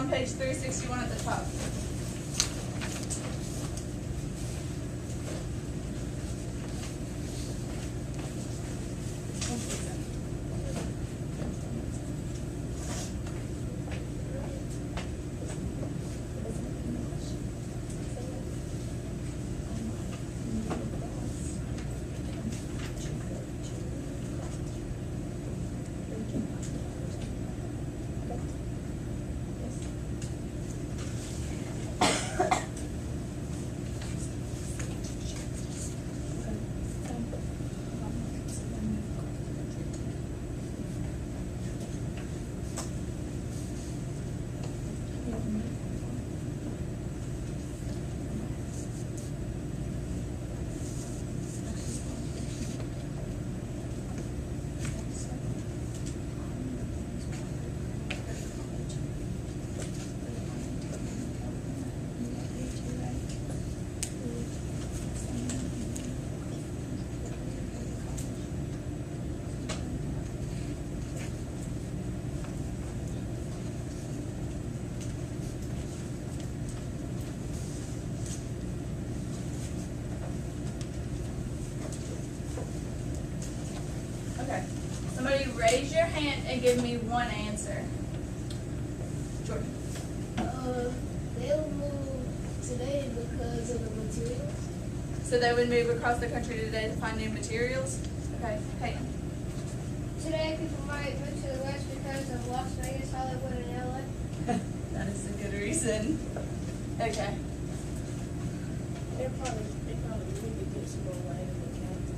on page 361 at the top. Okay. Somebody raise your hand and give me one answer. Jordan. They'll move today because of the materials. So they would move across the country today to find new materials? Okay. Peyton. Today people might move to the west because of Las Vegas, Hollywood, and LA. That is a good reason. Okay. They probably need to get some more land in the county.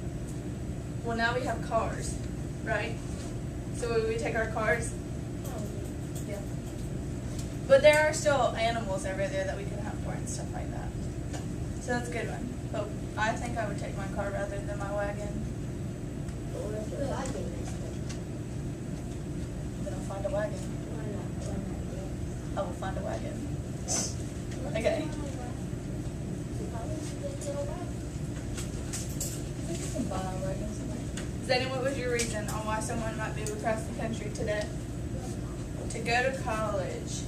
Well, now we have cars, right? So would we take our cars? Yeah. But there are still animals over there that we can hunt for and stuff like that. So that's a good one. But I think I would take my car rather than my wagon. But what if Well, I think that's good. Then I'll find a wagon. Why not? I will find a wagon. Okay. Zayden, what was your reason on why someone might move across the country today? To go to college.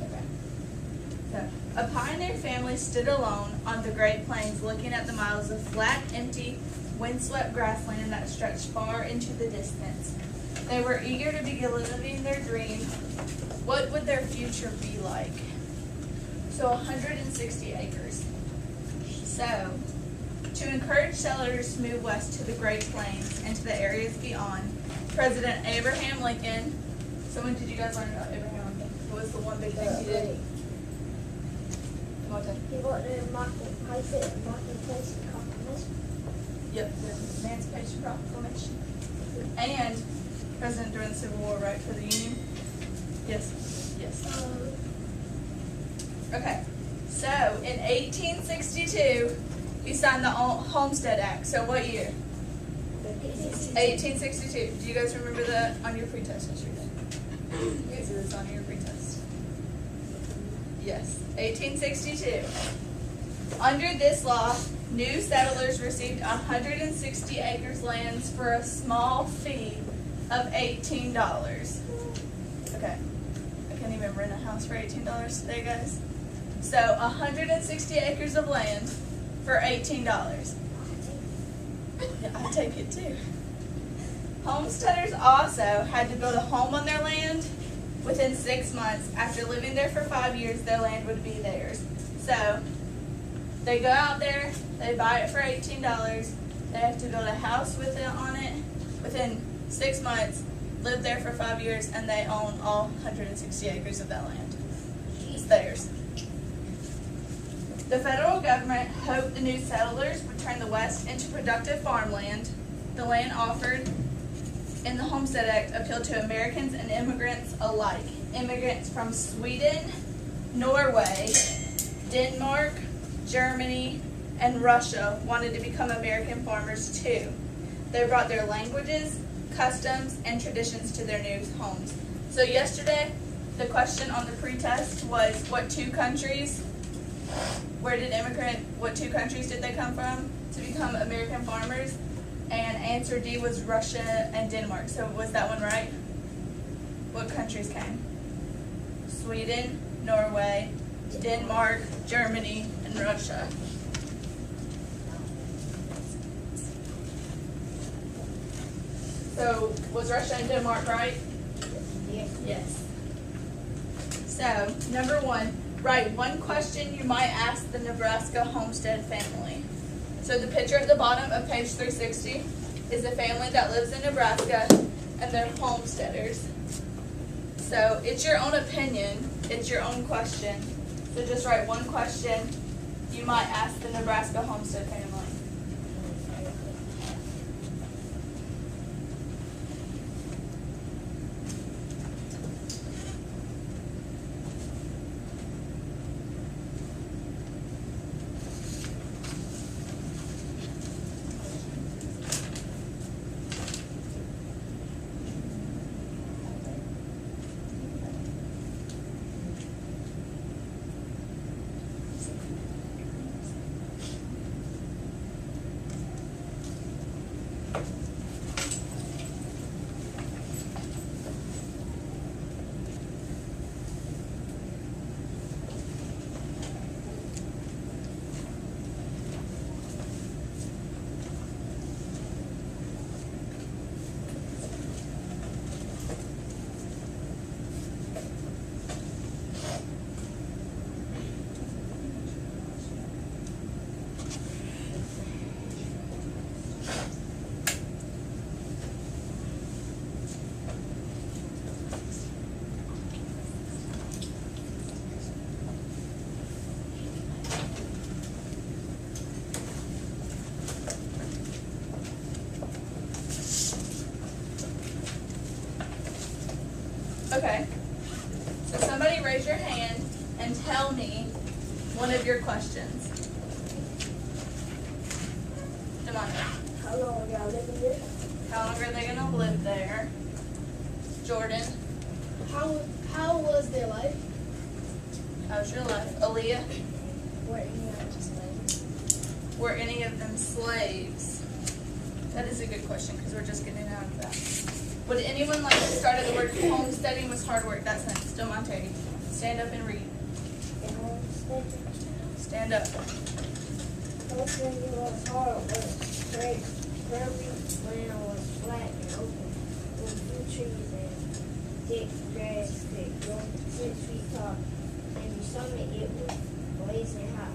Okay. So, a pioneer family stood alone on the Great Plains looking at the miles of flat, empty, windswept grassland that stretched far into the distance. They were eager to begin living their dream. What would their future be like? So 160 acres. So, to encourage settlers to move west to the Great Plains and to the areas beyond, President Abraham Lincoln. So when did you guys learn about Abraham Lincoln? What was the one big thing he did? Come on, Ted. He got the Emancipation Proclamation. Yep, the Emancipation Proclamation. And president during the Civil War, right, for the Union? Yes. Yes. Okay. So in 1862, he signed the Homestead Act. So what year? 1862. Do you guys remember that on your pretest yesterday? Yes, it was on your pretest. Yes, 1862. Under this law, new settlers received 160 acres lands for a small fee of $18. Okay, I can't even rent a house for $18 today, guys. So 160 acres of land for $18. Yeah, I'd take it too. Homesteaders also had to build a home on their land within 6 months. After living there for 5 years, their land would be theirs. So they go out there, they buy it for $18. They have to build a house with it on it within 6 months, live there for 5 years, and they own all 160 acres of that land. It's theirs. The federal government hoped the new settlers would turn the West into productive farmland. The land offered in the Homestead Act appealed to Americans and immigrants alike. Immigrants from Sweden, Norway, Denmark, Germany, and Russia wanted to become American farmers too. They brought their languages, customs, and traditions to their new homes. So yesterday, the question on the pretest was what two countries did they come from to become American farmers? And answer D was Russia and Denmark. So was that one right? What countries came? Sweden, Norway, Denmark, Germany, and Russia. So, was Russia and Denmark right? Yes. Yes. So, number 1, write one question you might ask the Nebraska homestead family. So the picture at the bottom of page 360 is a family that lives in Nebraska and they're homesteaders. So it's your own opinion, it's your own question. So just write one question you might ask the Nebraska homestead family. Okay, so somebody raise your hand and tell me one of your questions. Demonte, How long are y'all living there? how long are they gonna live there? Jordan, How was their life? how's your life? Aaliyah, Were any of them slaves? were any of them slaves? That is a good question because we're just getting out of that. Would anyone like to start at the word homesteading was hard work? That's next. Demonte, stand up and read. And homesteading? Stand up. Homesteading was hard work. Prairie land was flat and open, with few trees and thick grass that grew 6 feet tall. In the summer it was blazing hot.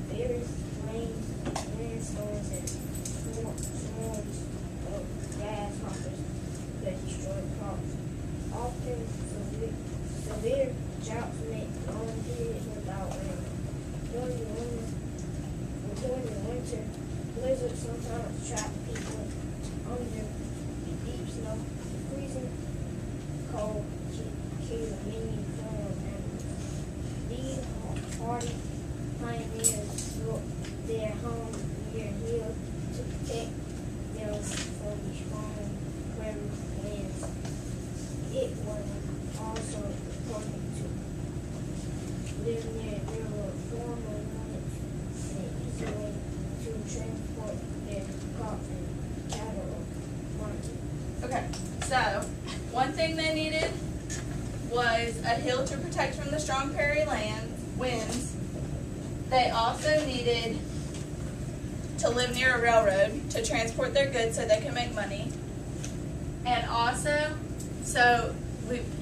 Various rains, windstorms, and swarms of grasshoppers that destroyed crops. Often severe droughts meant long periods without rain. During the winter, blizzards sometimes trapped people under deep snow. Freezing cold killed many farm animals. These hardy pioneers built their home near hills to protect them from the strong prairie winds. It was also important to live near railroad former units and easy way to transport their crops and cattle or market. Okay, so one thing they needed was a hill to protect from the strong prairie winds. They also needed to live near a railroad to transport their goods so they can make money. And also, so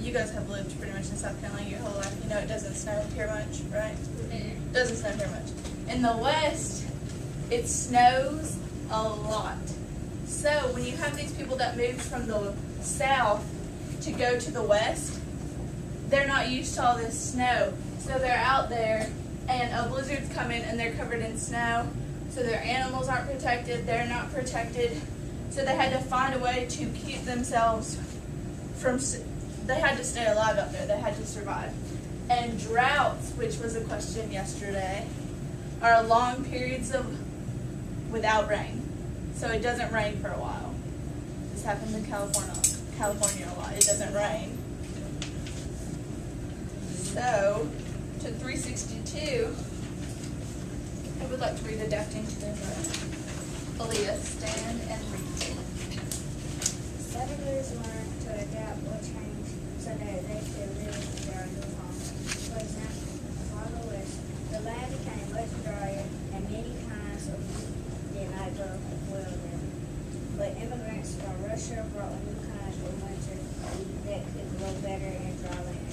you guys have lived pretty much in South Carolina your whole life. You know it doesn't snow here much, right? It doesn't snow here much. In the West, it snows a lot. So when you have these people that moved from the South to go to the West, they're not used to all this snow. So they're out there and a blizzard's come in and they're covered in snow. So their animals aren't protected, they're not protected. So they had to find a way to keep themselves from, they had to stay alive out there, they had to survive. And droughts, which was a question yesterday, are long periods of without rain. So it doesn't rain for a while. This happens in California a lot, it doesn't rain. So, to 362, I would like to read Adapting to the Environment. Aaliyah, stand and read. Settlers learned to adapt or change, so so that they could live in their new home. For example, farther west, the land became much drier and many kinds of wheat did not grow well there. But immigrants from Russia brought new kinds of winter wheat that could grow better in dry land.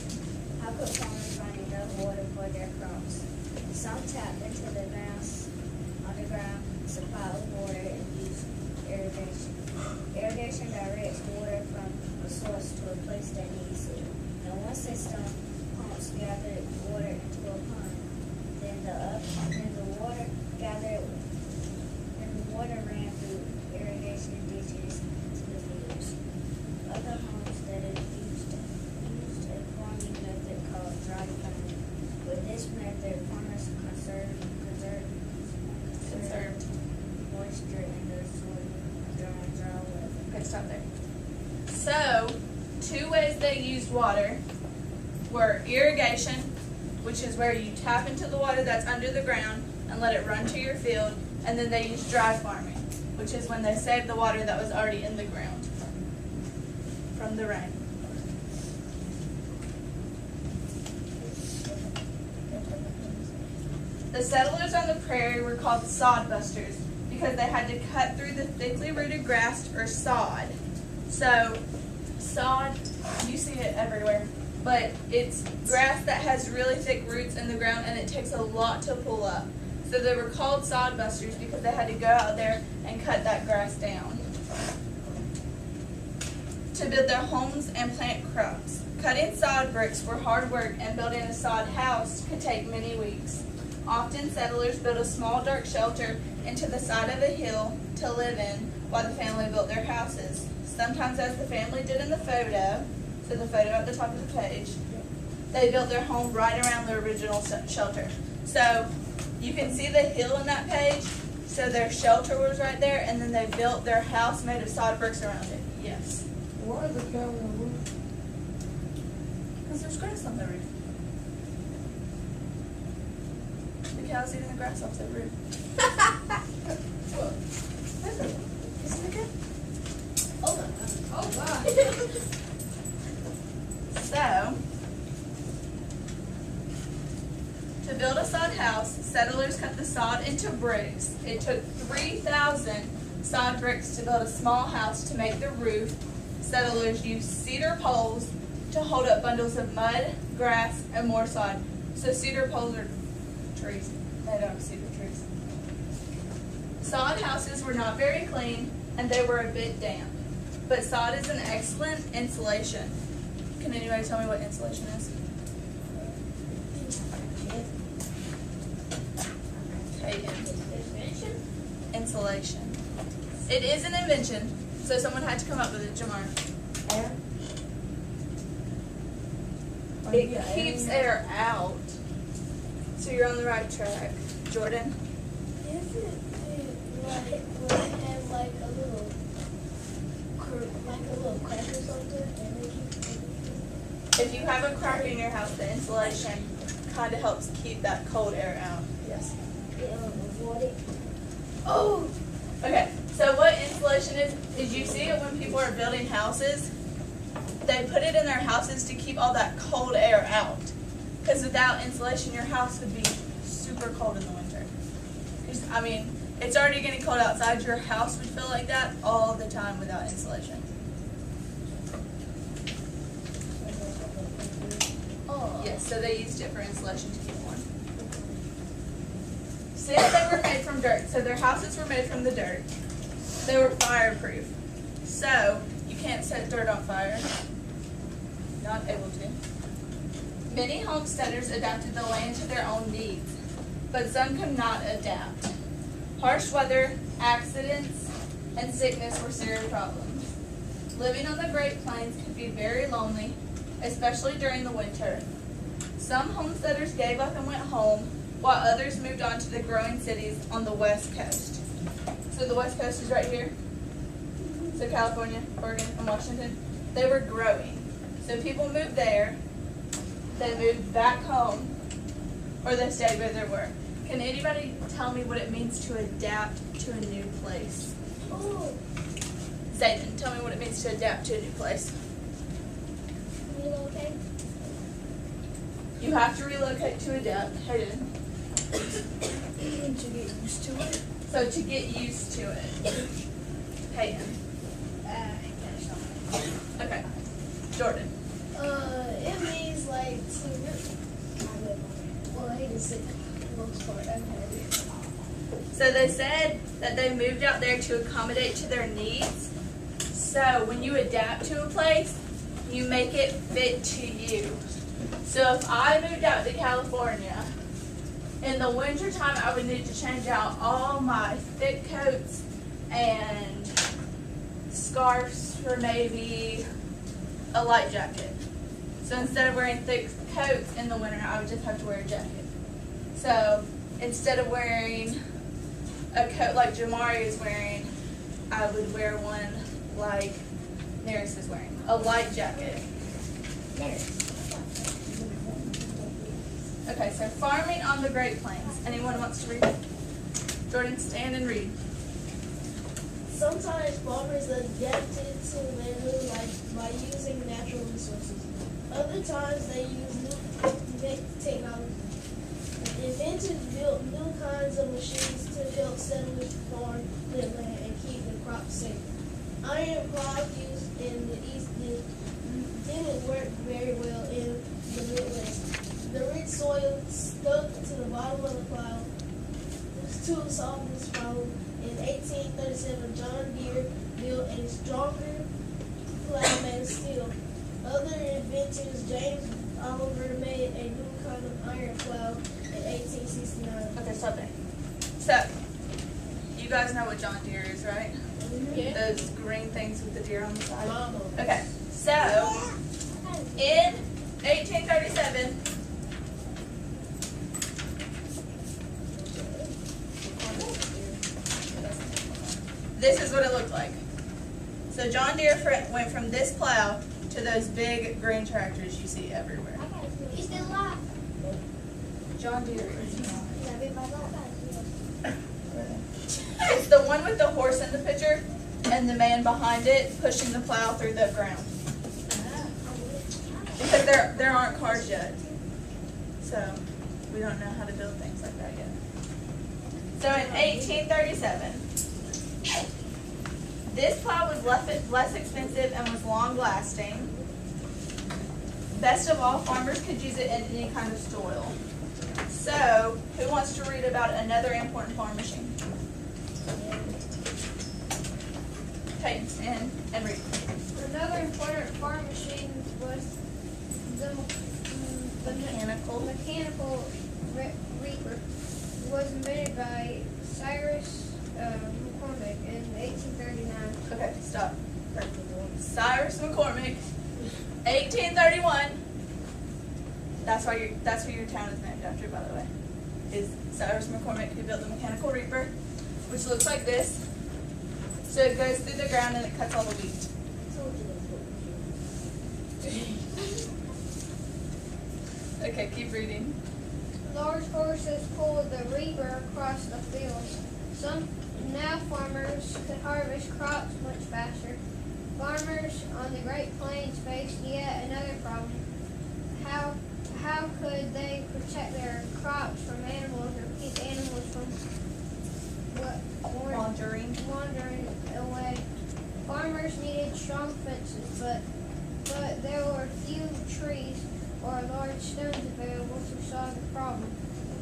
How could farmers find enough water for their crops? Some tapped into the underground supply of water and used irrigation. Irrigation directs water from a source to a place that needs it. In one system, pumps gathered water into a pond. Then the water ran through irrigation ditches to the fields. Other homesteaders used a farming method called dry farming. With this method, farmers conserved moisture in the soil during dry weather. Okay, stop there. So, 2 ways they used water were irrigation, which is where you tap into the water that's under the ground and let it run to your field, and then they used dry farming, which is when they saved the water that was already in the ground from the rain. The settlers on the prairie were called sod busters because they had to cut through the thickly rooted grass or sod. So, sod, you see it everywhere, but it's grass that has really thick roots in the ground and it takes a lot to pull up. So they were called sod busters because they had to go out there and cut that grass down to build their homes and plant crops. Cutting sod bricks were hard work, and building a sod house could take many weeks. Often settlers built a small dark shelter into the side of a hill to live in while the family built their houses. Sometimes, as the family did in the photo, so the photo at the top of the page, they built their home right around the original shelter. So you can see the hill in that page, so their shelter was right there, and then they built their house made of sod bricks around it. Yes. Why is the cow on the roof? Because there's grass on the roof. The cow's eating the grass off the roof. Isn't it good? Oh my God. So, to build a sod house, settlers cut the sod into bricks. It took 3,000 sod bricks to build a small house to make the roof. Settlers used cedar poles to hold up bundles of mud, grass, and more sod. So cedar poles are trees. They don't cedar trees. Sod houses were not very clean, and they were a bit damp. But sod is an excellent insulation. Can anybody tell me what insulation is? Insulation. It is an invention, so someone had to come up with it, Jamar. Air? It keeps air out. So you're on the right track. Jordan? Isn't it like when it had like a little crack or something, and they keep If you have a crack in your house, the insulation kind of helps keep that cold air out. Yes. avoid it? Oh! Okay, so what insulation is you see it when people are building houses, they put it in their houses to keep all that cold air out. Because without insulation, your house would be super cold in the winter. I mean, it's already getting cold outside, your house would feel like that all the time without insulation. Oh. Yes, so they used it for insulation to keep warm. Since they were made from dirt, so their houses were made from the dirt, they were fireproof. So, you can't set dirt on fire. Not able to. Many homesteaders adapted the land to their own needs, but some could not adapt. Harsh weather, accidents, and sickness were serious problems. Living on the Great Plains could be very lonely, especially during the winter. Some homesteaders gave up and went home, while others moved on to the growing cities on the West Coast. So the West Coast is right here. So California, Oregon, and Washington, they were growing. So people moved there, they moved back home, or they stayed where they were. Can anybody tell me what it means to adapt to a new place? Oh. Zayden, tell me what it means to adapt to a new place. relocate? You have to relocate to adapt. Hayden. To get used to it. So to get used to it. Hayden. Okay. Jordan. It means like well, he just said most part. Okay. So they said that they moved out there to accommodate to their needs. So when you adapt to a place, you make it fit to you. So if I moved out to California, in the wintertime I would need to change out all my thick coats and scarves for maybe a light jacket. So instead of wearing thick coats in the winter, I would just have to wear a jacket. So instead of wearing a coat like Jamari is wearing, I would wear one like Neris is wearing, a light jacket. Okay, so farming on the Great Plains. Anyone wants to read? Jordan, stand and read. Sometimes farmers adapted to their new life by using natural resources. Other times they use new technology. Inventors built new kinds of machines to help settlers farm their land and keep the crops safe. Iron plows used in the East didn't work very well in the Midwest. The rich soil stuck to the bottom of the plow. Tool softness problem. In 1837, John Deere built a stronger plow made of steel. Other inventors, James Oliver, made a new kind of iron plow in 1869. Okay, stop there. So, you guys know what John Deere is, right? Yeah. Those green things with the deer on the side. Mama. Okay, so in 1837, this is what it looked like. So John Deere went from this plow to those big green tractors you see everywhere. He's still alive. John Deere is not. Yeah, It's the one with the horse in the picture and the man behind it pushing the plow through the ground. Because there aren't cars yet. So we don't know how to build things like that yet. So in 1837, this plow was less expensive and was long lasting. Best of all, farmers could use it in any kind of soil. So, who wants to read about another important farm machine? Peyton, stand and read. Another important farm machine was the mechanical reaper. Was invented by Cyrus McCormick in 1839. Okay, stop. Cyrus McCormick, 1831. That's who your town is named after, by the way. Is Cyrus McCormick, who built the mechanical reaper, which looks like this. So it goes through the ground and it cuts all the wheat. Okay, keep reading. Large horses pulled the reaper across the fields. Now farmers could harvest crops much faster. Farmers on the Great Plains faced yet another problem. How could they protect their crops from animals or keep animals from Wandering. wandering away? Farmers needed strong fences, but there were few trees or large stones available to solve the problem.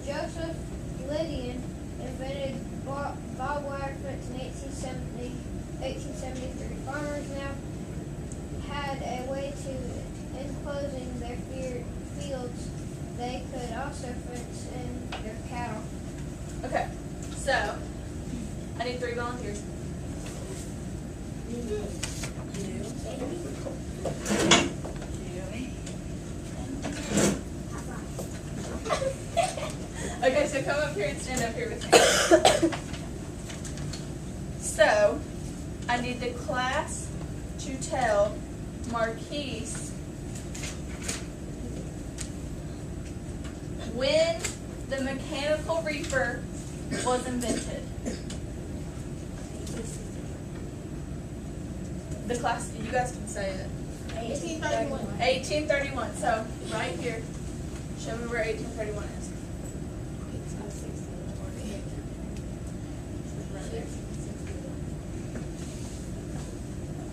Joseph Lydian invented barbed wire fence in 1873. Farmers now had a way to enclosing their fields. They could also fence in their cattle. Okay, so I need 3 volunteers. Okay, so come up here and stand up here with me. So, I need the class to tell Marquise when the mechanical reaper was invented. The class, you guys can say it. 1831. 1831. So right here, show me where 1831 is. Right there.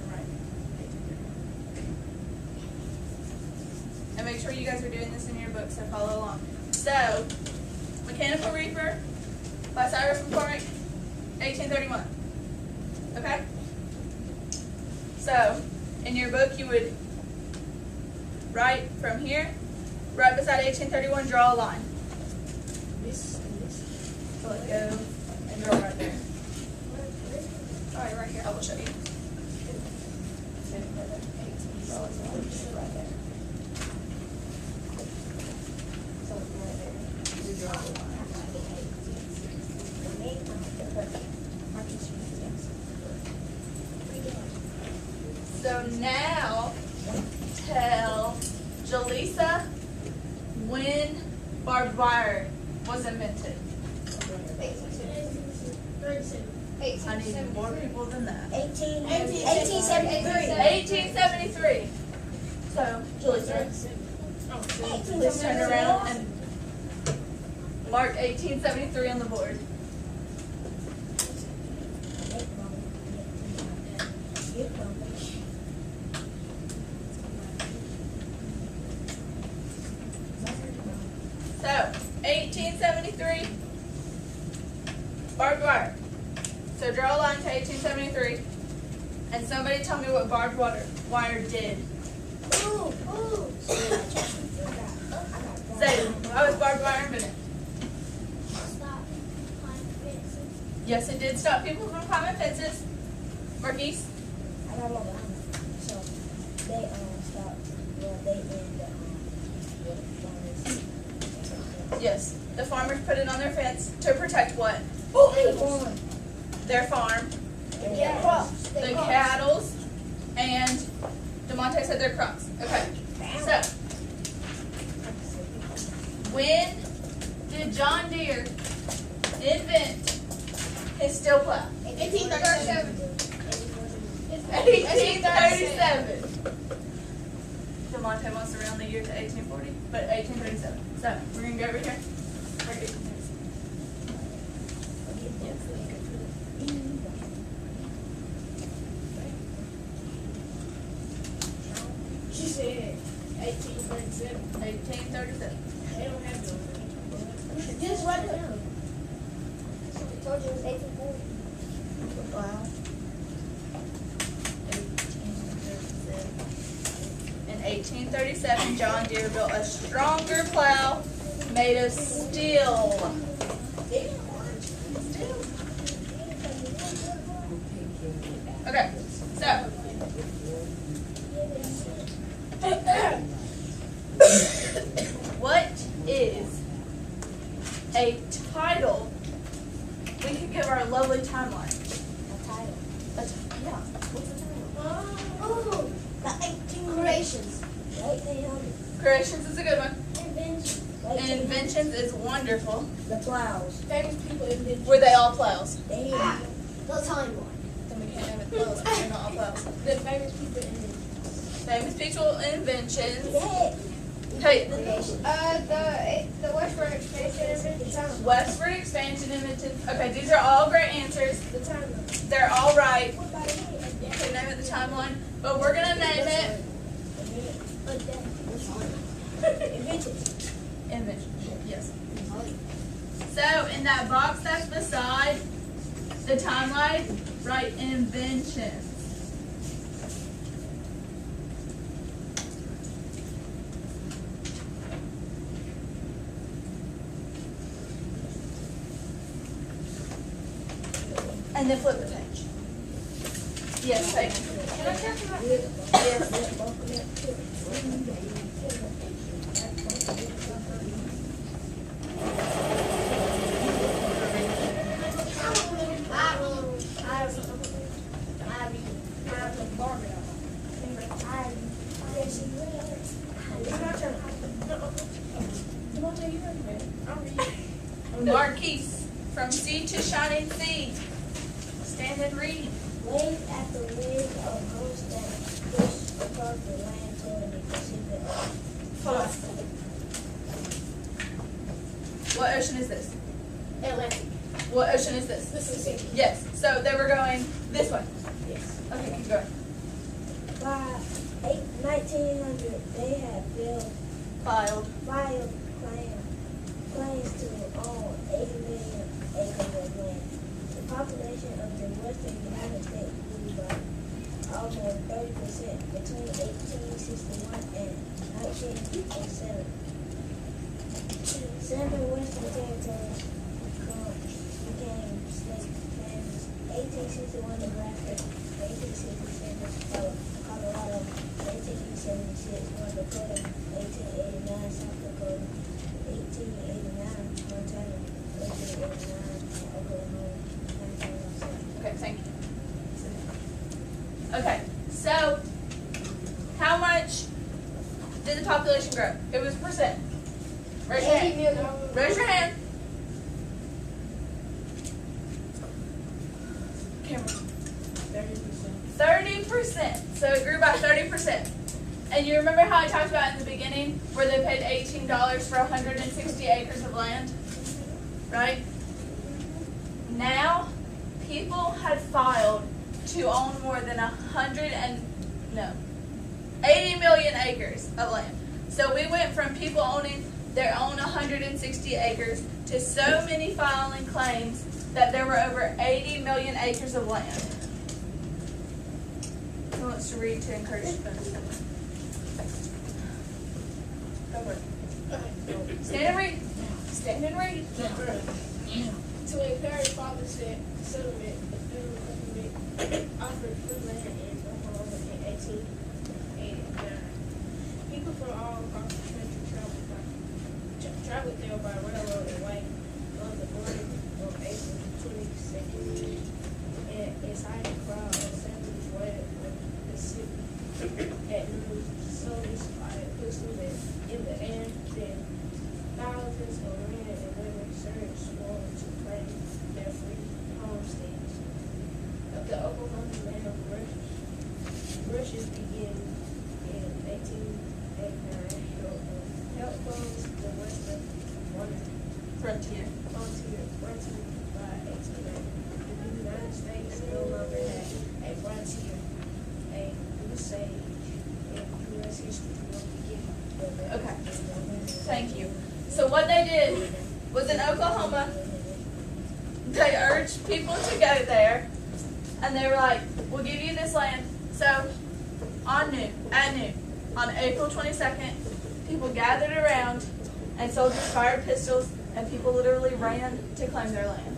Right. And make sure you guys are doing this in your book, so follow along. So, Mechanical Reaper by Cyrus McCormick, 1831. Okay? So, in your book, you would write from here, right beside 1831, draw a line. So let's go and draw right there. Alright, right here. I will show you. Draw a line right there. So right there. You draw a line. So now, tell Jaleesa when barbed wire was invented. 37. I need more people than that. 1873. 1873. So, Jaleesa, please turn around and mark 1873 on the board. So, 1873, barbed wire. So draw a line to 1873, and somebody tell me what barbed wire did. Say, how was barbed wire invented? Yes, it did stop people from climbing fences. Marquise? I got one behind me. So they stopped. Well, they ended Yes. The farmers put it on their fence to protect what? Their farm, the cattle, and DeMonte said their crops. Okay. So, when did John Deere invent his steel plow? 1837. 1837. DeMonte wants to round the year to 1840, but 1837. So, we're going to go over here. She said 1837. 1837. They don't have no. Just right now. I told you it was 1840. Wow. 1837, John Deere built a stronger plow made of steel. Okay, so what is a title we could give our lovely timeline? Yeah, what's the title? Oh, the 18 creations. Creations is a good one. Inventions. And inventions is wonderful. The plows. Famous people invented. Were they all plows? The timeline. Then we can't have it plows. They're not all plows. The famous people invented. Famous people inventions. Yeah. Hey, The Westward Expansion invented. Westward Expansion invented. Okay, these are all great answers. The timeline. They're all right. Okay, name it the timeline. But we're going to name it inventions. Yes. So, in that box that's beside the timeline, write inventions. And then flip the page. Yes, take it. Can I talk about Yes. Marquise, from sea to shining sea. Stand and read. Wave at the wind of hosts that push across the land toward the Pacific Ocean. Hold on. What ocean is this? Atlantic. What ocean is this? Mississippi. Yes. So they were going this way. Yes. Okay, keep going. By 1900, they had Filed. filed claims to own 80 million acres of land. The population of the western United States grew by almost 30% between 1861 and 1907. 7 western territories became state families. 1861 Nebraska, 1867 Colorado, 1876 North Dakota, 1889 South Dakota, 1889 Montana, 1889 Oklahoma, 1907. Okay, thank you. Okay, so how much did the population grow? It was percent. Raise your 80 hand. million. Raise your hand. Camera. 30%. So it grew by 30%. And you remember how I talked about in the beginning where they paid $18 for 160 acres of land? Right? Now, people had filed to own more than 80 million acres of land. So we went from people owning their own 160 acres to so many filing claims that there were over 80 million acres of land. Who wants to read to encourage folks? Go for it. Stand and read. Stand and read. To encourage father-son settlement, the federal government offered free land in Oklahoma in 1889. People from all across the country traveled there by railroad and wagon on the morning of April 22nd. And its high crowd of settlers waited on the Mississippi at noon. Soldiers fired pistols in the air. Then thousands of men and women surged forward to claim their free homesteads. The Oklahoma land of rushes began in 1889. Help comes the western Frontier. frontier by 1890. The United States no longer had a frontier. A crusade in U.S. history will begin. Okay. Thank you. So what they did was in Oklahoma, they urged people to go there, and they were like, we'll give you this land. So at noon, on April 22nd, people gathered around and soldiers fired pistols and people literally ran to claim their land.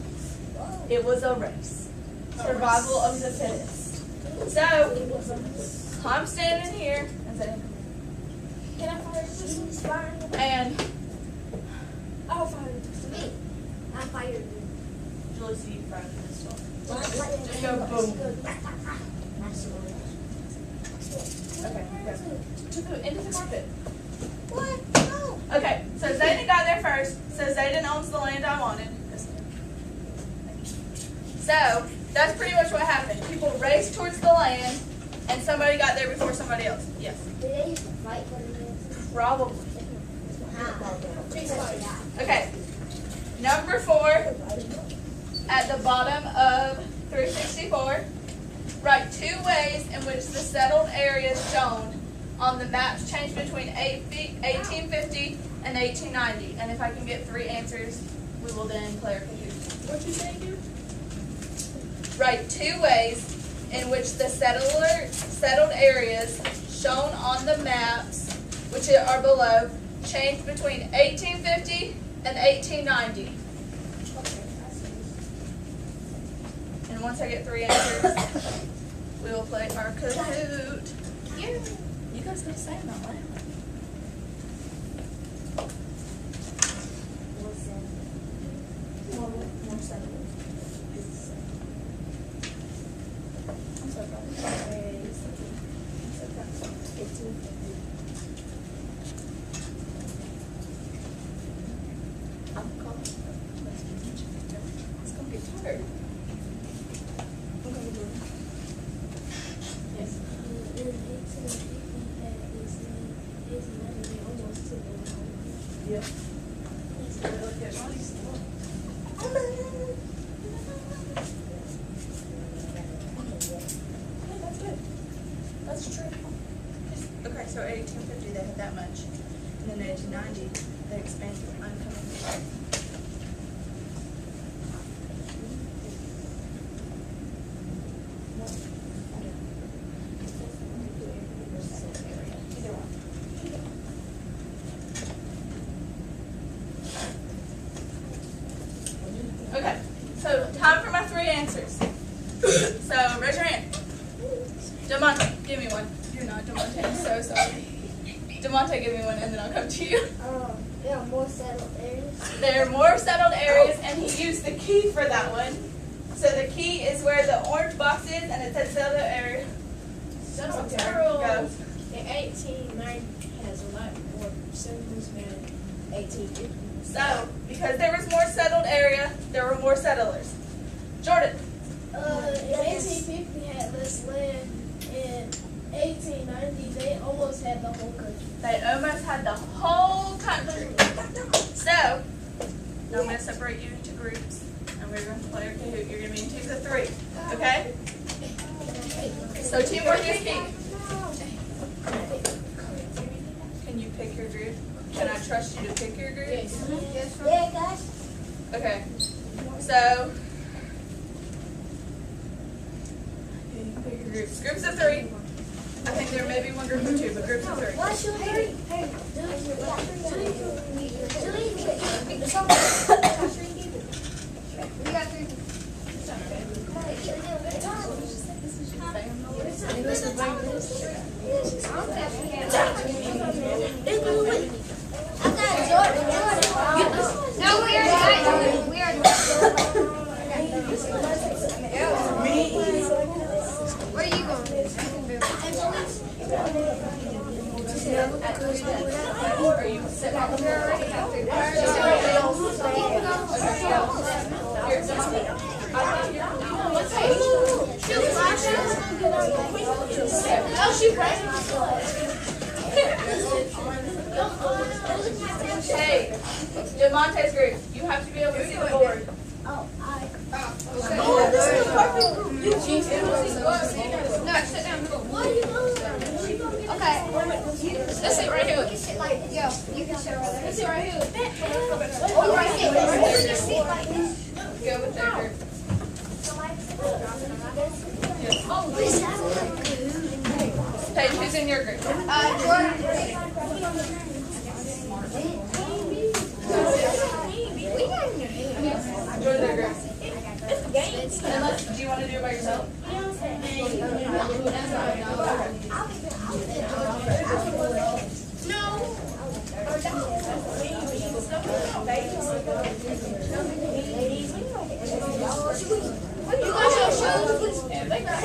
It was a race. Survival of the fittest. So, I'm standing here and saying, Can I fire pistols? and I'll fire pistols. Me, I fired you. Julie, see you fired the pistol. Just go boom. Okay, go. Into the carpet. What? No. Okay, so Zayden got there first. So Zayden owns the land I wanted. So that's pretty much what happened. People raced towards the land, and somebody got there before somebody else. Yes. Did they used to fight for the dances? Probably. How? Okay. Number 4, at the bottom of 364, write 2 ways in which the settled areas shown on the maps changed between 1850 and 1890. And if I can get 3 answers, we will then play our Kahoot. What you say, dude? Write 2 ways in which the settled areas shown on the maps, which are below, changed between 1850 and 1890. Okay, I see. And once I get 3 answers, we will play our Kahoot. Here. You guys gotta say them out loud. More settlers. I'm so proud of you. I'm so proud of you. 1850. I'm calling. It's gonna get tired. I'm gonna do it. Yes. In 1850, Okay, so time for my 3 answers. So raise your hand. Demonte, give me one. You're not Demonte, I'm so sorry. Demonte, give me one, and then I'll come to you. There are more settled areas. There are more settled areas, and he used the key for that one. So the key is where the orange box is, and it says settled area. Settled Okay, area go. in 1890 has a lot more settlers than 1850. So, because there was more settled area, there were more settlers. Jordan. In 1850 had less land. In 1890 they almost had the whole country. They almost had the whole country. So, now I'm going to separate you into groups, and we're going to play our Kahoot. You're going to be in teams of 3, okay? So teamwork is key. Can you pick your group? Can I trust you to pick your group? Yes. Yeah, guys. Okay. So, you can pick your groups. Groups of 3. I think there may be one group of 2, but groups of 3. What's your three? We got 3. No, we already got. We already Where are you going? Are you sitting on the floor? Here, Hey, Demonte's group, you have to be able to see the board. No, sit down. Okay. Let's sit right here. Yo, you can sit right there. Let's see right here. Go with their group. Paige, who's in your group? Jordan. Join their group. Unless, do you want to do it by yourself? Okay. They got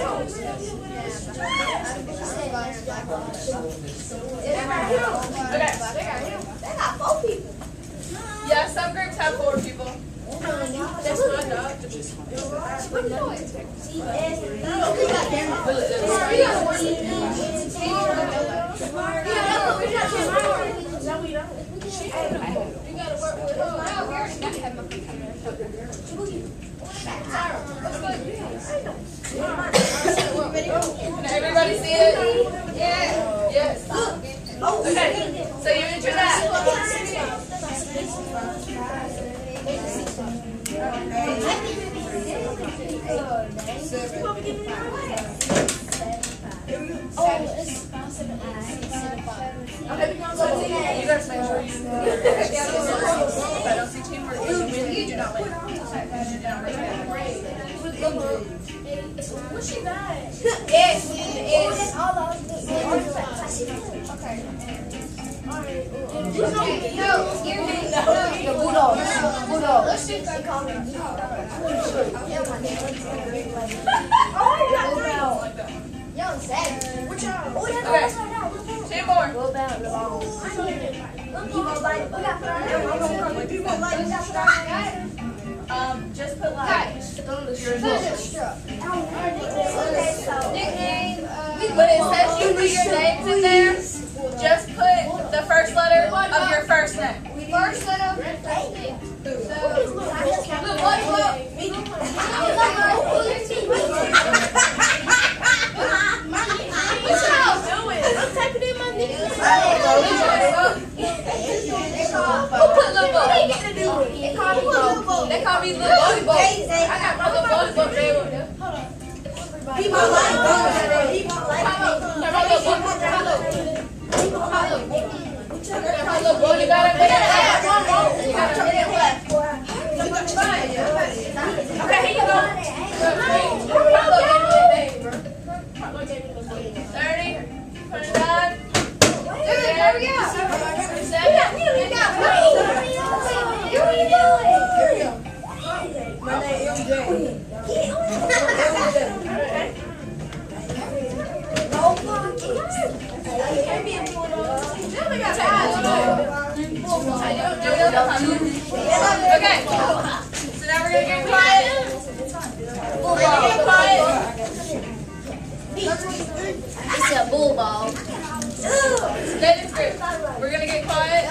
4 people. Yeah, some groups have 4 people. That's my dog. You gotta work with Can everybody see it? Yeah. Yes. Okay, so you enter that. Okay, so you guys make sure you if I don't see teamwork, you win, you do not win. You do not win. What she died? Yes. No, you're Let's do Young Savage. What y'all? Okay, 2 more. Go down the ball. Just put like your initials. nickname. When it says you put your names in there, just put the first letter of your first name. First letter. First name. I'm typing in my nickname. They call me Little Volleyball. I got my little volleyball game on there. Hold on. People like You got it. Okay. So now we're gonna get quiet. We're gonna get quiet. It's a bull ball. Dennis group. We're gonna get quiet.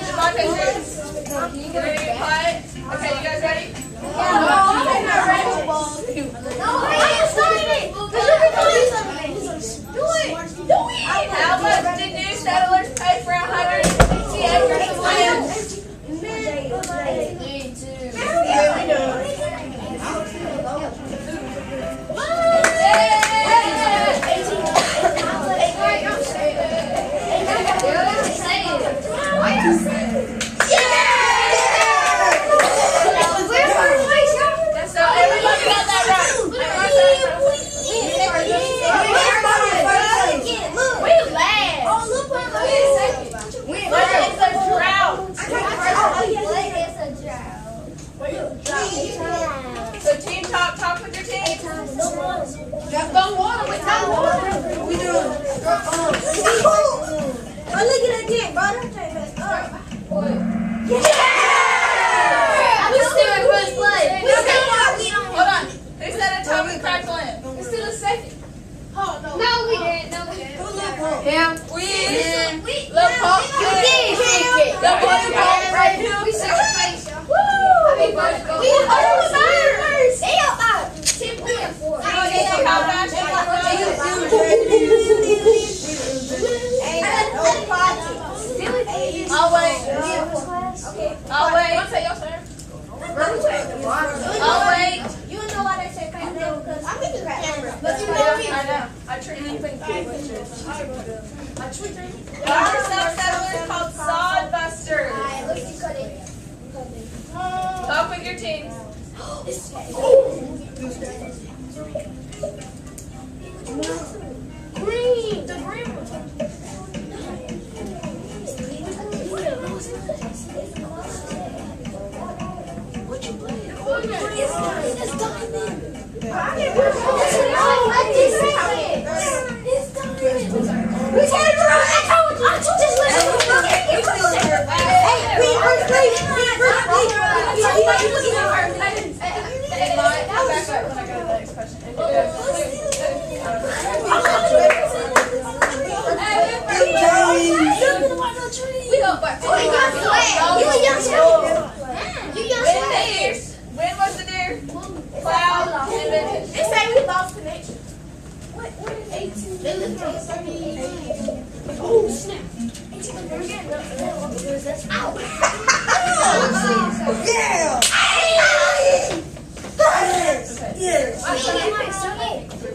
Devontae's group. We're gonna get quiet. Okay, you guys ready? How much did new settlers pay for 160 acres of land? So everybody got that right. We laughed. What is a drought? So team talk with your team. Don't water. We got water. We do. Oh, look at that dick, brother. Hold on. Who said atomic crackling? It's still a second. Oh, no. No, we didn't. No, we didn't. Yeah. We the pop kid. The boy right here. We sacrificed y'all. Woo! We both go. We almost first. I'll wait. I'll wait. I'll say your turn. I'll wait. You know why they say crap now? Because I'm getting crap now. But you know me. I know. I treat you. I treat you. There are some settlers called sod busters. Alright, look, you cut it. Talk with your teams. Green. The green one. When was the deer? Cloud invented. They say we lost connection. What is 18? They live from 30. Oh, snap. 18.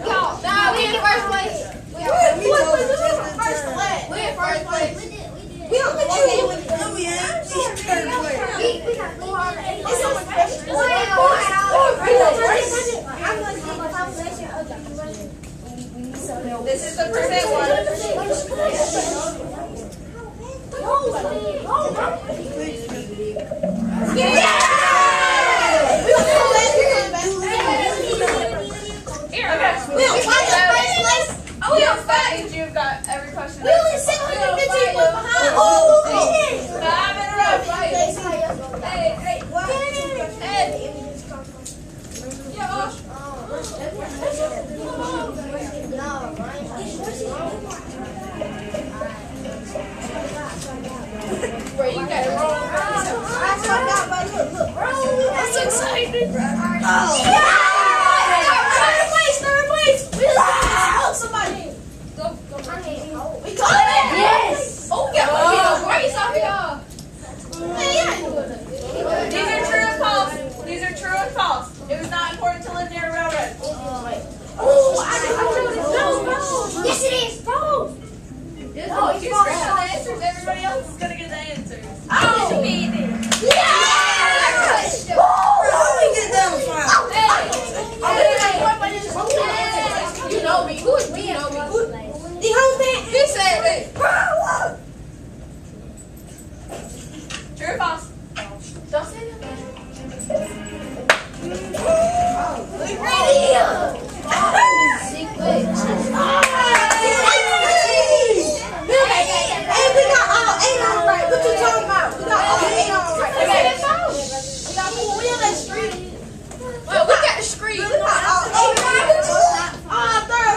Ow. Nah, we in first place. We in first place. We in first place. We don't let you. No, we ain't. We third place. It's so much pressure. This is the percent one. Here, okay. That means you've got every question. We only 650 was behind. Five in a row. Hey. Bro, you got it wrong. I'm so excited. Third place. We help somebody. Go. We got it. Yes. Oh, yeah. Grace off y'all. These are true and false. These are true and false. It was not important to live near a railroad. Oh, I know this. No. Yes, it is. False. No, if you scratch the answers, everybody else is going to get the answers. Oh, me. yeah. We get down five. Hey, street. Well, we got the street. Third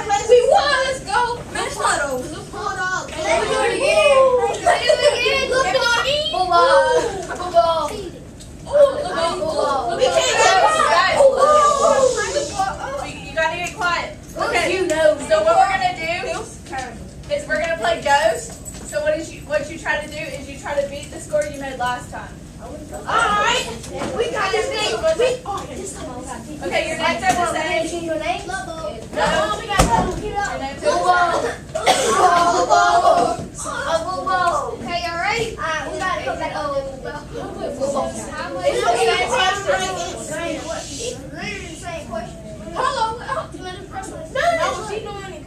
place. We won. Let's go. Let's pull it off. Let's do it again. Let's do it again. Look at me. Football. We can't get You gotta get quiet. Okay. You know. So what we're gonna do is we're gonna play Ghost. So what you try to do is you try to beat the score you made last time. Alright. We got this thing. Okay, your names are the same. Your name? No. We got to keep it up. Your names Football. are Football. Okay, y'all ready? Alright, we gotta come back over. Same question. Hold on. No, she doing it.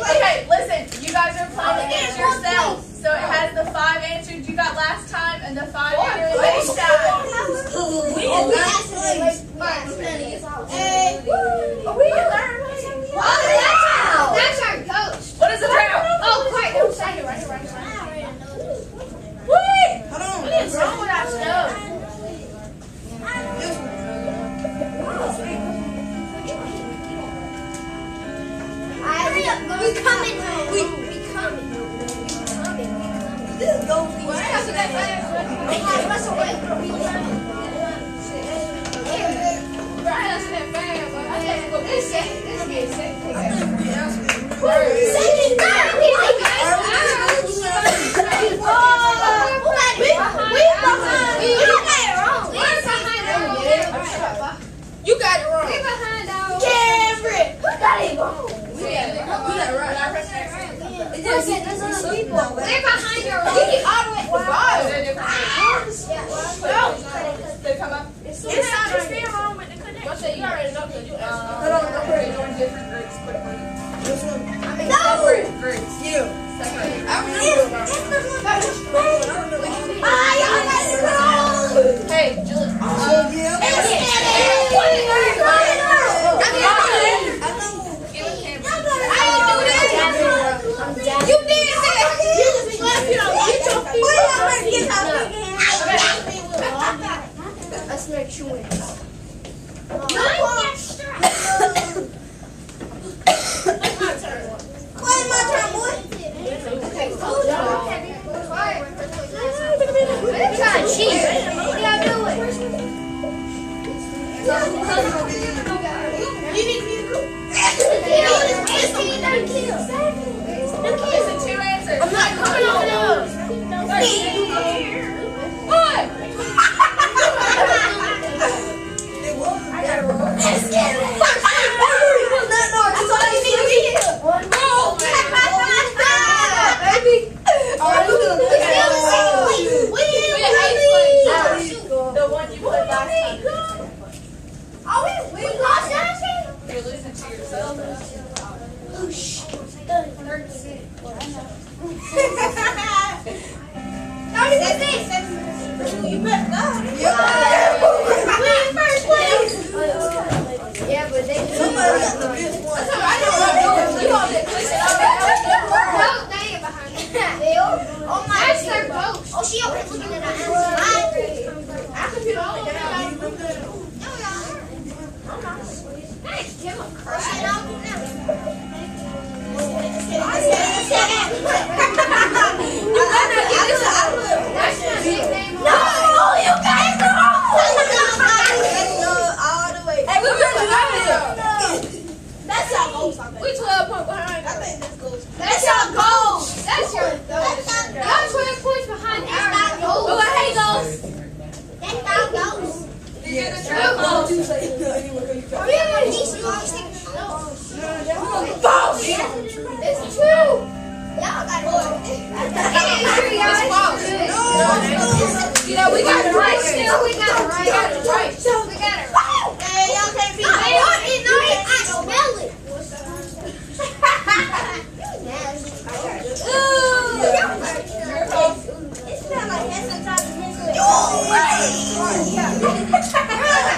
Okay, listen, you guys are playing against yourselves. So it has the 5 answers you got last time and the 5 you did this time. That's our ghost. What is the drought? Oh, quiet. Don't say it. Right. Hold on. What is wrong with our stuff? Hurry up. We coming. This is going to be You got it wrong. We're behind our. Cameron. Who got it wrong? We got it right. there's other people. We're behind your. We get all the way. Wow. They come up. It's still wrong with the connection. You already know because you asked. We're doing different groups quickly. No. Separate groups. You. Separate. I remember. Hey, Julie. Give a camera. You did that. You just left it on. Get your feet Let's make sure it's. My turn, boy. We're trying to cheat. We gotta do it. You need to be the Listen, 2 answers. I'm not coming over there. What? Let's get it. No, that's all you need to be. The one you played last time. We lost that team. You're losing to yourself. You better not. Yeah, but they Somebody got the best one. No, they ain't behind me. Oh my, that's their ghost. Oh, she over here looking at us. I can get all down. Hey, give him crap. That's my nickname. No, you guys are wrong. All the way. Hey, we really got it. That's our ghost. We 12 points behind. I think that's ghost. That's your ghost. That's your ghost. Y'all 12 points behind our ghost. Oh, hey, Ghost. That's our ghost. You get the drought. Really? It's true. Y'all got it. You know, we got it right still. We got it right. We got it right. Hey, y'all can't be I smell it. It smells like that sometimes.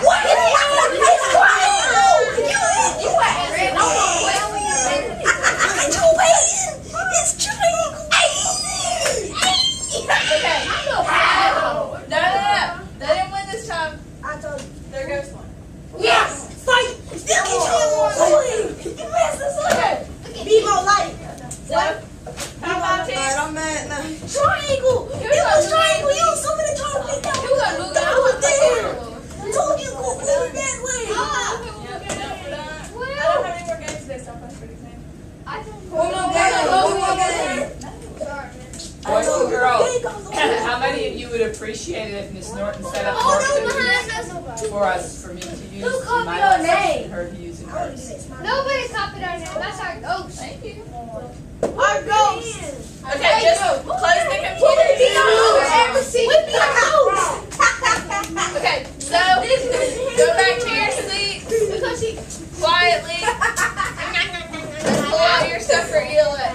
What? So, how about this? Alright, I'm mad now. Triangle! It was triangle! You was so many times. You got look at was there. it. I told you go put it that way. Yep, we're done. I don't have any more games today, so I'll play for the game. I don't One more game. One more game. Sorry, man. Boys and girls, how many of you would appreciate it if Miss Norton set up more activities for us for me to use? Who called My me your lesson name? and her to use in hers. Nobody copied our name. That's our ghost. Thank you. Our ghost. Okay, just close the computer. Okay, so go back to your seats quietly. And pull out your stuff for ELA.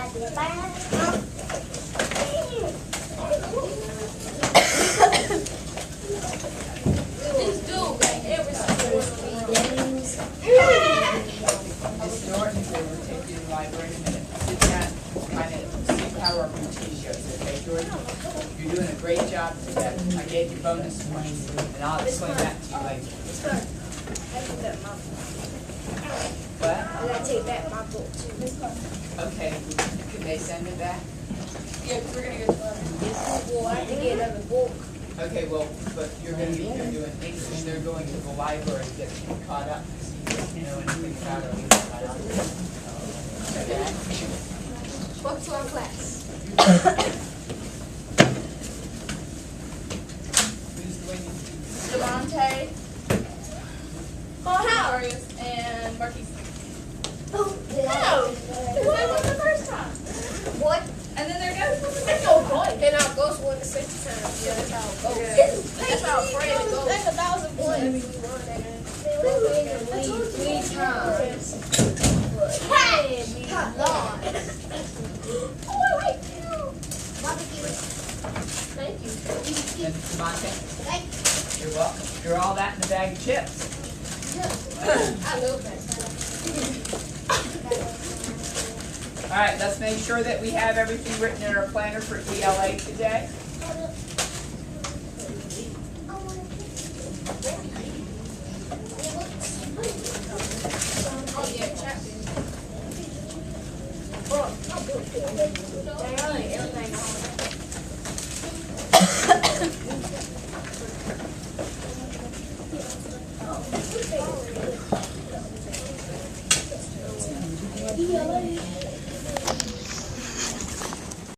Miss Norton, we're going to take you to the library in a minute. Sit down, kind of see how our routine goes, okay, Jordan? You're doing a great job today. I gave you bonus points, and I'll explain that to you later. What? I gotta take back my book too. Okay, can they send it back? Yeah, 'cause we're gonna go to the library. Well, I have to get another book. Okay, well, but you're going to be here doing English, they're going to the library to get caught up, to see if you know anything about it. Okay? Welcome to our class. Who's going to Devontae, Marius, and Marquise. No. That was the first time. What? And then there goes the That's second no point. And our ghost won the second time. Yeah, that's how it goes. That's how friend it goes. That's 1,000 points. Three times. Hey, Lord. oh, I like you. Thank you. And Devontae, Thank you. you're welcome. You're all that in a bag of chips. I love that. All right, let's make sure that we have everything written in our planner for ELA today. Oh, yeah, chapter. ELA.